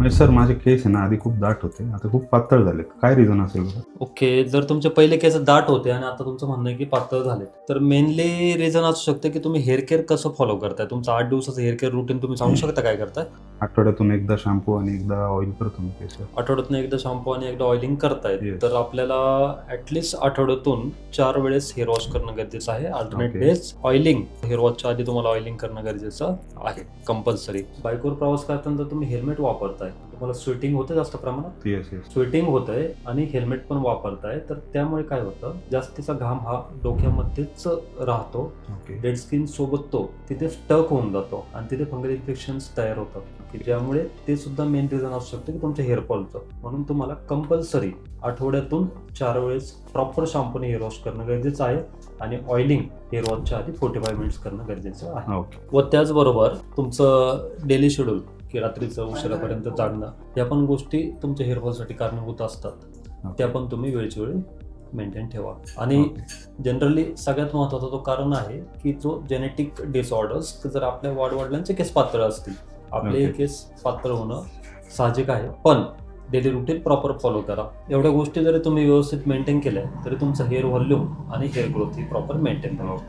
म्हणजे सर माझे केस आहे ना आधी खूप दाट होते, आता खूप पातळ झालेत. काय रिझन असेल बरं? ओके. जर तुमचे पहिले केस दाट होते आणि आता तुमचं म्हणणं आहे की पातळ झाले, तर मेनली रिझन असू शकतं की तुम्ही हेअर केअर कसं फॉलो करताय. तुमचं 8 दिवसाचं हेअर केअर रुटीन तुम्ही सांगू शकता काय करताय? आठवड्यातून एकदा शॅम्पू आणि एकदा ऑइल करतो मी केस. आठवड्यातून एकदा शॅम्पू आणि एकदा ऑइलिंग करतायत. Yes. तर आपल्याला ॲटलीस्ट आठवड्यातून 4 वेळेस हेअर वॉश करणं गरजेचं आहे. Alternate Okay. Days oiling. Hair वॉशच्या आधी तुम्हाला ऑइलिंग करणं गरजेचं आहे कंपल्सरी. बाईकवर प्रवास करताना तुम्ही हेल्मेट वापरताय. तुम्हाला स्वेटिंग होते जास्त प्रमाणात? Yes yes. स्वेटिंग होतंय आणि हेल्मेट पण वापरताय, तर त्यामुळे काय होतं, जास्तीचा घाम हा डोक्यामध्येच राहतो. ओके. डेड स्किन सोबत तो तिथे स्टक होऊन जातो आणि तिथे फंगल इन्फेक्शन्स तयार होतात, की ज्यामुळे ते सुद्धा मेन रिझन असू शकतं की तुमच्या हेअर फॉलचं. म्हणून तुम्हाला कंपल्सरी आठवड्यातून 4 वेळेस प्रॉपर शॅम्पूने हेअर वॉश करणं गरजेचं आहे आणि ऑइलिंग हेअर वॉशच्या आधी 45 मिनिट्स करणं गरजेचं आहे. ओके. व त्याचबरोबर तुमचं डेली शेड्यूल, की रात्रीचं उशिरापर्यंत जागणं, या पण गोष्टी तुमच्या हेअर फॉलसाठी कारणीभूत असतात. त्या पण तुम्ही वेळची वेळी मेंटेन ठेवा. आणि जनरली सगळ्यात महत्त्वाचा तो कारण आहे की जो जेनेटिक डिसऑर्डर्स, जर आपल्या वडिलांचे केस पातळ असतील, आपले Okay. केस पातळ होणं साहजिक आहे, पण डेली रुटीन प्रॉपर फॉलो करा. एवढ्या गोष्टी जरी तुम्ही व्यवस्थित मेंटेन केल्या तरी तुमचं हेअर व्हॉल्यूम आणि हेअर ग्रोथ ही प्रॉपर मेंटेन राहील.